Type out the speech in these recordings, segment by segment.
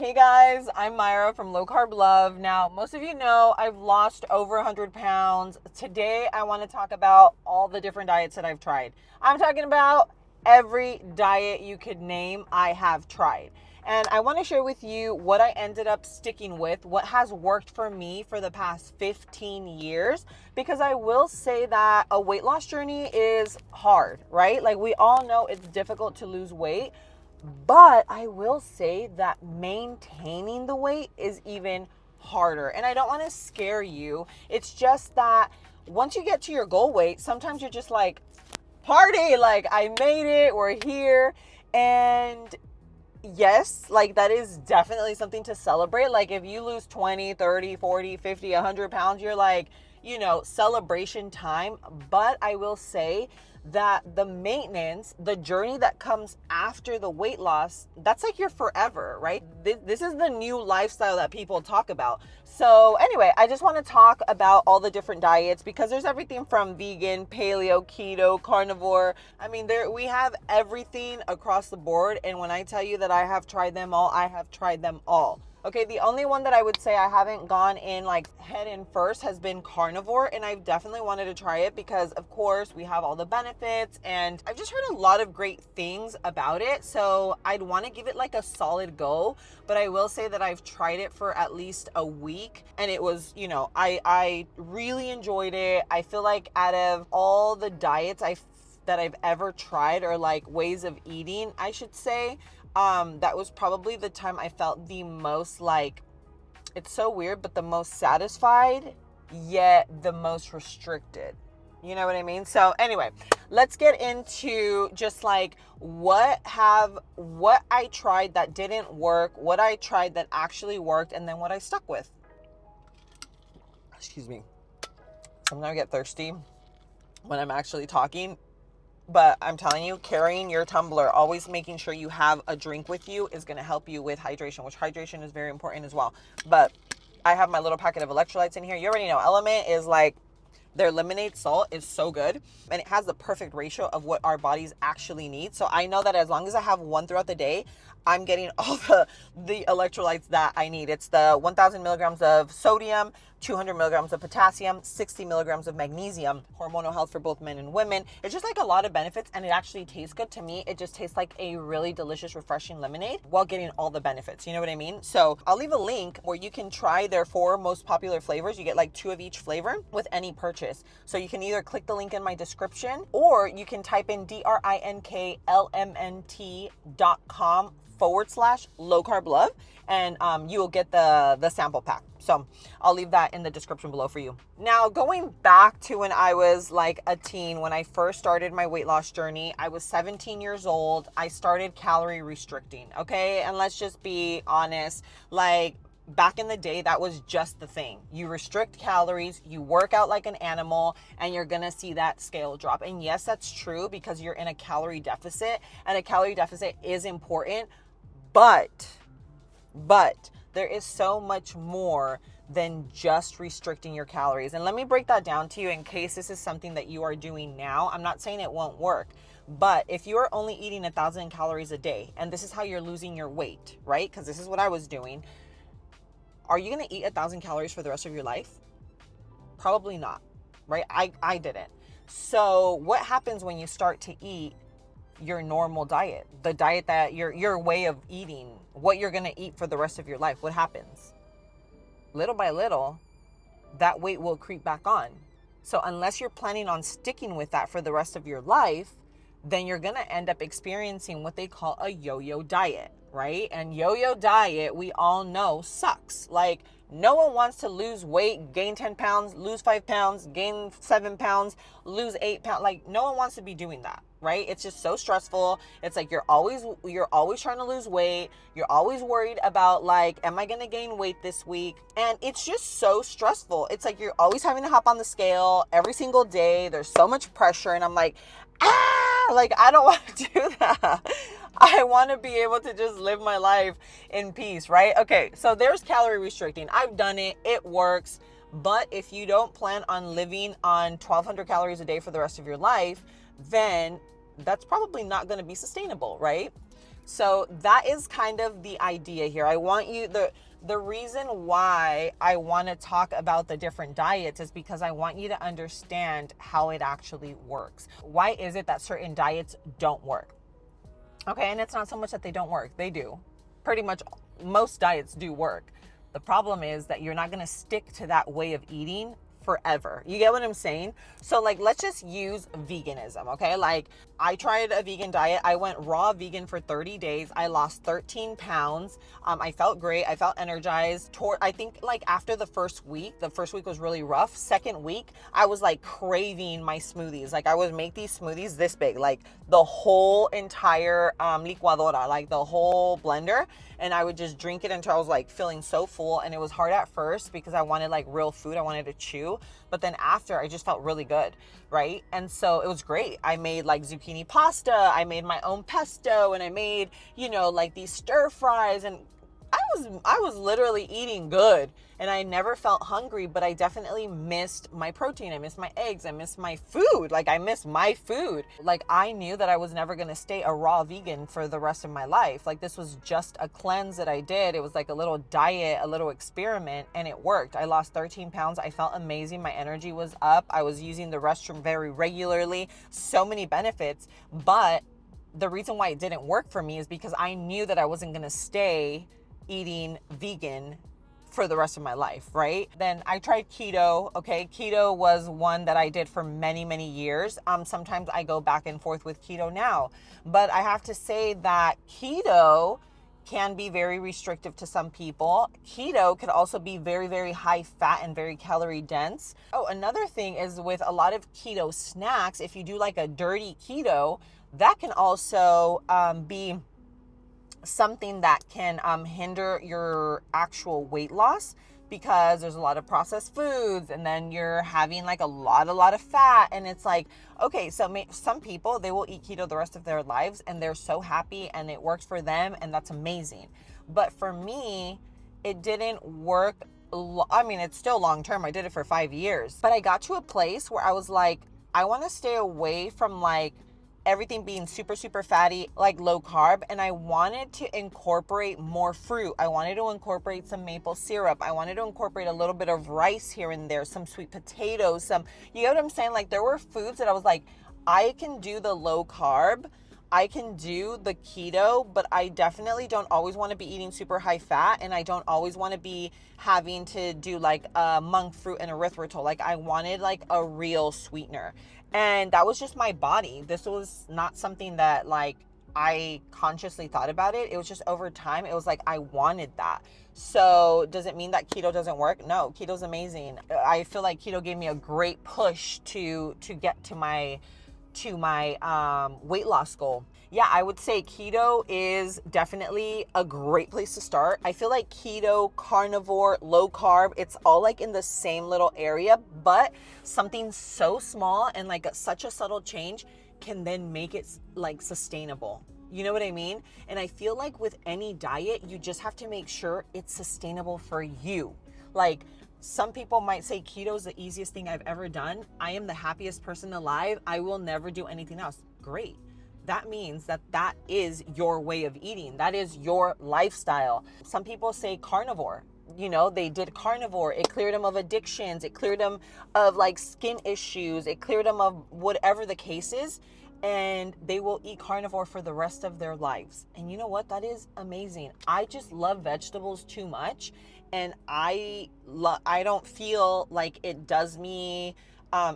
Hey guys, I'm Myra from Low Carb Love. Now, most of you know I've lost over 100 pounds. Today, I want to talk about all the different diets that I've tried. I'm talking about every diet you could name, I have tried. And I want to share with you what I ended up sticking with, what has worked for me for the past 15 years, because I will say that a weight loss journey is hard, right? Like we all know it's difficult to lose weight. But I will say that maintaining the weight is even harder. And I don't want to scare you. It's just that once you get to your goal weight, sometimes you're just like, party, like I made it, we're here. And yes, like that is definitely something to celebrate. Like if you lose 20, 30, 40, 50, 100 pounds, you're like, celebration time. But I will say that the maintenance, the journey that comes after the weight loss, that's like your forever, right? This is the new lifestyle that people talk about. So anyway, I just want to talk about all the different diets because there's everything from vegan, paleo, keto, carnivore. I mean, we have everything across the board. And when I tell you that I have tried them all, I have tried them all. Okay, the only one that I would say I haven't gone in like head in first has been carnivore, and I've definitely wanted to try it because of course we have all the benefits and I've just heard a lot of great things about it. So I'd want to give it like a solid go, but I will say that I've tried it for at least a week and it was, I really enjoyed it. I feel like out of all the diets that I've ever tried, or like ways of eating, I should say, that was probably the time I felt the most like, it's so weird, but the most satisfied, yet the most restricted. You know what I mean? So anyway, let's get into just like what I tried that didn't work, what I tried that actually worked, and then what I stuck with. Excuse me. I'm gonna get thirsty when I'm actually talking. But I'm telling you, carrying your tumbler, always making sure you have a drink with you is going to help you with hydration, which hydration is very important as well. But I have my little packet of electrolytes in here. You already know Element is like, their lemonade salt is so good and it has the perfect ratio of what our bodies actually need. So I know that as long as I have one throughout the day, I'm getting all the electrolytes that I need. It's the 1,000 milligrams of sodium, 200 milligrams of potassium, 60 milligrams of magnesium, hormonal health for both men and women. It's just like a lot of benefits and it actually tastes good to me. It just tastes like a really delicious, refreshing lemonade while getting all the benefits. You know what I mean? So I'll leave a link where you can try their 4 most popular flavors. You get like 2 of each flavor with any purchase. So you can either click the link in my description or you can type in drinklmnt.com/low carb love and you will get the sample pack. So I'll leave that in the description below for you. Now, going back to when I was like a teen, when I first started my weight loss journey, I was 17 years old. I started calorie restricting, okay? And let's just be honest, like back in the day, that was just the thing. You restrict calories, you work out like an animal, and you're gonna see that scale drop. And yes, that's true because you're in a calorie deficit, and a calorie deficit is important, but there is so much more than just restricting your calories. And let me break that down to you in case this is something that you are doing now. I'm not saying it won't work, but if you are only eating 1,000 calories a day, and this is how you're losing your weight, right? Because this is what I was doing. Are you going to eat 1,000 calories for the rest of your life? Probably not, right? I didn't. So what happens when you start to eat your normal diet, the diet that your way of eating, what you're going to eat for the rest of your life? What happens? Little by little, that weight will creep back on. So unless you're planning on sticking with that for the rest of your life, then you're going to end up experiencing what they call a yo-yo diet, right? And yo-yo diet, we all know, sucks. Like, no one wants to lose weight, gain 10 pounds, lose 5 pounds, gain 7 pounds, lose 8 pounds. Like, no one wants to be doing that, right? It's just so stressful. It's like you're always trying to lose weight. You're always worried about like, am I going to gain weight this week? And it's just so stressful. It's like you're always having to hop on the scale every single day. There's so much pressure. And I'm like, like, I don't want to do that. I want to be able to just live my life in peace, right? Okay, so there's calorie restricting. I've done it. It works. But if you don't plan on living on 1,200 calories a day for the rest of your life, then that's probably not going to be sustainable, right? So that is kind of the idea here. I want you, the reason why I want to talk about the different diets is because I want you to understand how it actually works. Why is it that certain diets don't work? Okay, and it's not so much that they don't work. They do. Pretty much most diets do work. The problem is that you're not going to stick to that way of eating forever. You get what I'm saying? So like, let's just use veganism, okay? Like, I tried a vegan diet. I went raw vegan for 30 days. I lost 13 pounds. I felt great. I felt energized. I think like after the first week was really rough. Second week, I was like craving my smoothies. Like I would make these smoothies this big, like the whole entire licuadora, like the whole blender. And I would just drink it until I was like feeling so full. And it was hard at first because I wanted like real food. I wanted to chew. But then after, I just felt really good, right? And so it was great. I made like zucchini pasta. I made my own pesto, and I made, you know, like these stir fries, and I was literally eating good, and I never felt hungry, but I definitely missed my protein. I missed my eggs. I missed my food. Like I missed my food. Like I knew that I was never going to stay a raw vegan for the rest of my life. Like this was just a cleanse that I did. It was like a little diet, a little experiment, and it worked. I lost 13 pounds. I felt amazing. My energy was up. I was using the restroom very regularly. So many benefits. But the reason why it didn't work for me is because I knew that I wasn't going to stay eating vegan for the rest of my life, right? Then I tried keto. Okay, keto was one that I did for many, many years. Sometimes I go back and forth with keto now, but I have to say that keto can be very restrictive to some people. Keto could also be very, very high fat and very calorie dense. Oh, another thing is with a lot of keto snacks, if you do like a dirty keto, that can also be something that can hinder your actual weight loss, because there's a lot of processed foods, and then you're having like a lot of fat, and it's like, okay, so some people, they will eat keto the rest of their lives and they're so happy and it works for them, and that's amazing. But for me, it didn't work. I mean, it's still long term. I did it for 5 years, but I got to a place where I was like, I want to stay away from like everything being super, super fatty, like low carb. And I wanted to incorporate more fruit. I wanted to incorporate some maple syrup. I wanted to incorporate a little bit of rice here and there, some sweet potatoes, you know what I'm saying? Like there were foods that I was like, I can do the low carb, I can do the keto, but I definitely don't always want to be eating super high fat, and I don't always want to be having to do like monk fruit and erythritol. Like I wanted like a real sweetener. And that was just my body. This was not something that like I consciously thought about it. It was just over time. It was like I wanted that. So does it mean that keto doesn't work? No, keto's amazing. I feel like keto gave me a great push to get to my weight loss goal. Yeah, I would say keto is definitely a great place to start. I feel like keto, carnivore, low carb, it's all like in the same little area, but something so small and like such a subtle change can then make it like sustainable. You know what I mean? And I feel like with any diet, you just have to make sure it's sustainable for you. Like some people might say keto is the easiest thing I've ever done. I am the happiest person alive. I will never do anything else. Great. That means that is your way of eating. That is your lifestyle. Some people say carnivore. You know, they did carnivore. It cleared them of addictions. It cleared them of like skin issues. It cleared them of whatever the case is. And they will eat carnivore for the rest of their lives. And you know what? That is amazing. I just love vegetables too much. And I don't feel like it does me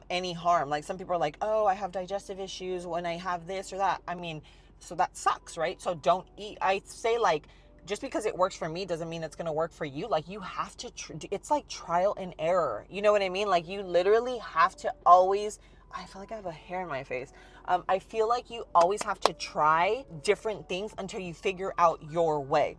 any harm. Like some people are like, oh, I have digestive issues when I have this or that. I mean, so that sucks, right? So don't eat. I say like, just because it works for me doesn't mean it's going to work for you. Like you have to, it's like trial and error. You know what I mean? Like you literally have to always, I feel like I have a hair in my face. I feel like you always have to try different things until you figure out your way.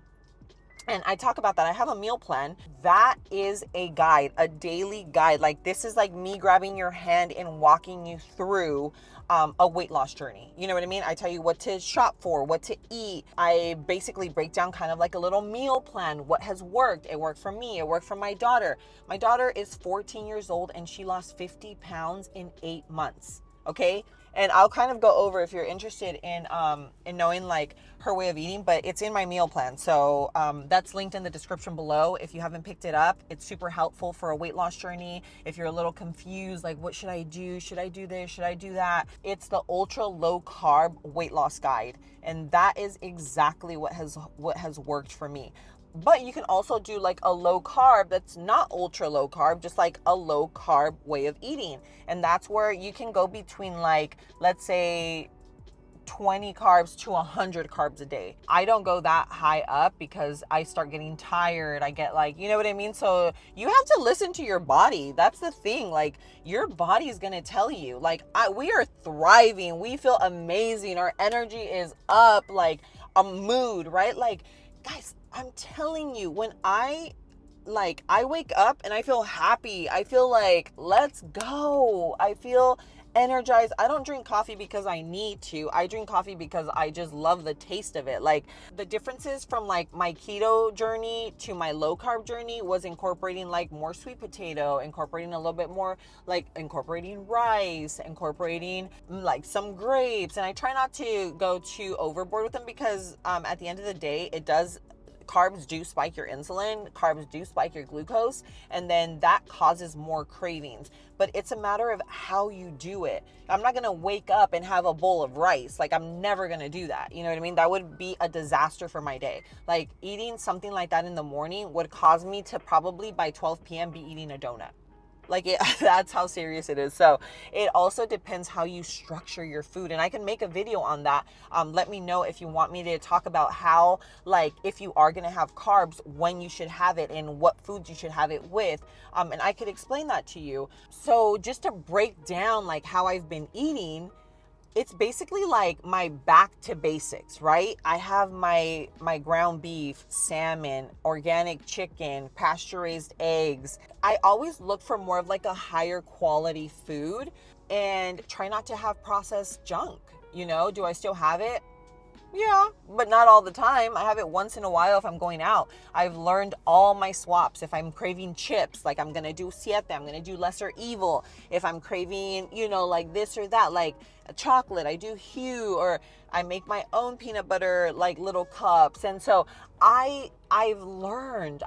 And I talk about that. I have a meal plan. That is a guide, a daily guide. Like this is like me grabbing your hand and walking you through a weight loss journey. You know what I mean? I tell you what to shop for, what to eat. I basically break down kind of like a little meal plan. What has worked? It worked for me. It worked for my daughter. My daughter is 14 years old and she lost 50 pounds in 8 months. Okay. And I'll kind of go over if you're interested in knowing like her way of eating, but it's in my meal plan. So that's linked in the description below. If you haven't picked it up, it's super helpful for a weight loss journey. If you're a little confused, like what should I do? Should I do this? Should I do that? It's the ultra low carb weight loss guide. And that is exactly what has worked for me. But you can also do like a low carb that's not ultra low carb, just like a low carb way of eating. And that's where you can go between like, let's say 20 carbs to 100 carbs a day. I don't go that high up because I start getting tired. I get like, you know what I mean? So you have to listen to your body. That's the thing. Like your body is going to tell you like, we are thriving. We feel amazing. Our energy is up, like a mood, right? Like guys, I'm telling you, when I wake up and I feel happy. I feel like, let's go. I feel energized. I don't drink coffee because I need to. I drink coffee because I just love the taste of it. Like the differences from like my keto journey to my low carb journey was incorporating like more sweet potato, incorporating a little bit more, like incorporating rice, incorporating like some grapes. And I try not to go too overboard with them because at the end of the day, carbs do spike your insulin, carbs do spike your glucose, and then that causes more cravings. But it's a matter of how you do it. I'm not gonna wake up and have a bowl of rice. Like I'm never gonna do that. You know what I mean? That would be a disaster for my day. Like eating something like that in the morning would cause me to probably by 12 p.m. be eating a donut. That's how serious it is. So it also depends how you structure your food. And I can make a video on that. Let me know if you want me to talk about how, like, if you are going to have carbs, when you should have it and what foods you should have it with. And I could explain that to you. So just to break down like how I've been eating, it's basically like my back to basics, right? I have my ground beef, salmon, organic chicken, pasture-raised eggs. I always look for more of like a higher quality food and try not to have processed junk. You know, do I still have it? Yeah, but not all the time. I have it once in a while if I'm going out. I've learned all my swaps. If I'm craving chips, like I'm going to do siete, I'm going to do lesser evil. If I'm craving, you know, like this or that, like a chocolate, I do Hue, or I make my own peanut butter, like little cups. And so I've learned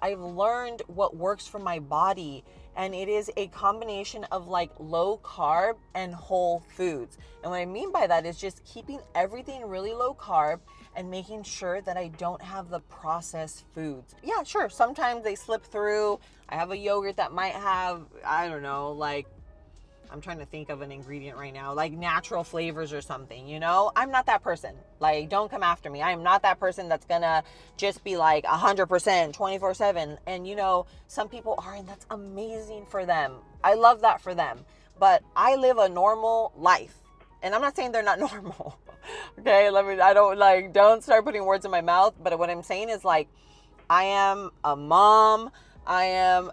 what works for my body. And it is a combination of like low carb and whole foods. And what I mean by that is just keeping everything really low carb and making sure that I don't have the processed foods. Yeah, sure. Sometimes they slip through. I have a yogurt that might have, I don't know, like, I'm trying to think of an ingredient right now, like natural flavors or something, you know? I'm not that person. Like, don't come after me. I am not that person that's gonna just be like 100%, 24/7. And you know, some people are, and that's amazing for them. I love that for them. But I live a normal life. And I'm not saying they're not normal. Okay, don't start putting words in my mouth. But what I'm saying is like, I am a mom. I am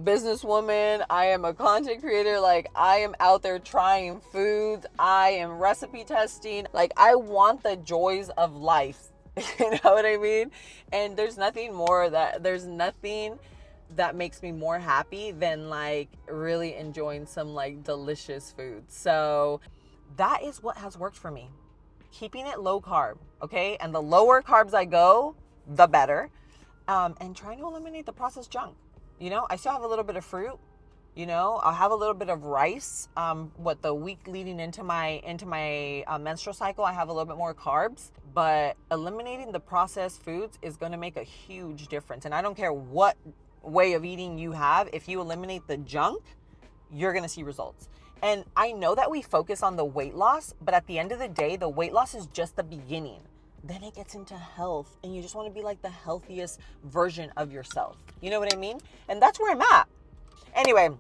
businesswoman. I am a content creator. Like I am out there trying foods. I am recipe testing. Like I want the joys of life. You know what I mean? And there's nothing that makes me more happy than like really enjoying some like delicious food. So that is what has worked for me. Keeping it low carb. Okay. And the lower carbs I go, the better. And trying to eliminate the processed junk. You know, I still have a little bit of fruit. You know, I'll have a little bit of rice. The week leading into my menstrual cycle, I have a little bit more carbs. But eliminating the processed foods is going to make a huge difference. And I don't care what way of eating you have. If you eliminate the junk, you're going to see results. And I know that we focus on the weight loss, but at the end of the day, the weight loss is just the beginning. Then it gets into health, and you just want to be like the healthiest version of yourself. You know what I mean? And that's where I'm at. Anyway,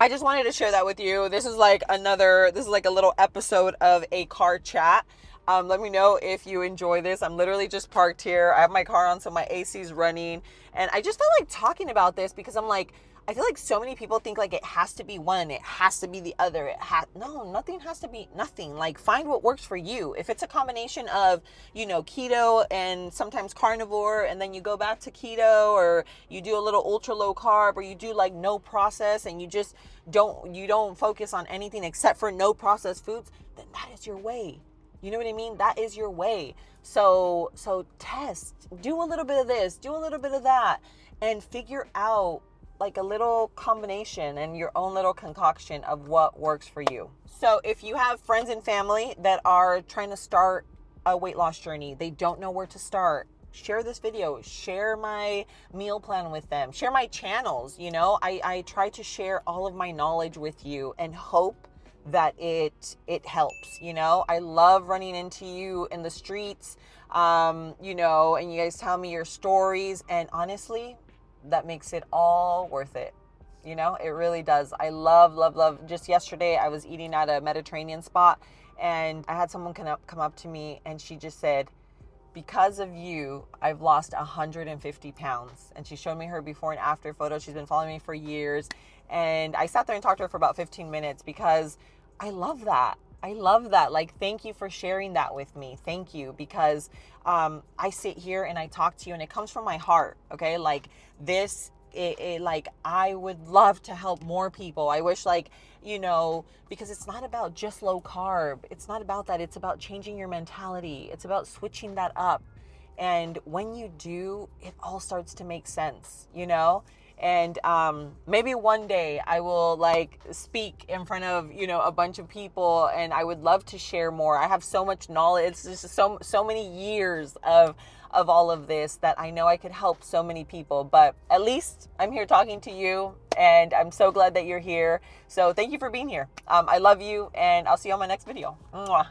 I just wanted to share that with you. This is like a little episode of a car chat. Let me know if you enjoy this. I'm literally just parked here. I have my car on, so my AC is running. And I just felt like talking about this because I'm like, I feel like so many people think like it has to be one, it has to be the other. No, nothing has to be nothing. Like, find what works for you. If it's a combination of, you know, keto and sometimes carnivore, and then you go back to keto, or you do a little ultra low carb, or you do like no process and you just don't focus on anything except for no processed foods, then that is your way. You know what I mean? That is your way. So test, do a little bit of this, do a little bit of that, and figure out like a little combination and your own little concoction of what works for you. So if you have friends and family that are trying to start a weight loss journey, they don't know where to start, share this video, share my meal plan with them, share my channels. You know, I try to share all of my knowledge with you and hope that it helps. You know, I love running into you in the streets, you know, and you guys tell me your stories, and honestly, that makes it all worth it. You know, it really does. I love. Just yesterday, I was eating at a Mediterranean spot, and I had someone come up to me, and she just said, because of you, I've lost 150 pounds. And she showed me her before and after photo. She's been following me for years. And I sat there and talked to her for about 15 minutes because I love that. I love that. Like, thank you for sharing that with me. Thank you. Because I sit here and I talk to you and it comes from my heart. Okay. Like this, like, I would love to help more people. I wish, like, you know, because it's not about just low carb. It's not about that. It's about changing your mentality. It's about switching that up. And when you do, it all starts to make sense, you know? And maybe one day I will like speak in front of, you know, a bunch of people, and I would love to share more. I have so much knowledge. It's just so many years of all of this that I know I could help so many people. But at least I'm here talking to you, and I'm so glad that you're here. So thank you for being here. I love you, and I'll see you on my next video. Mwah.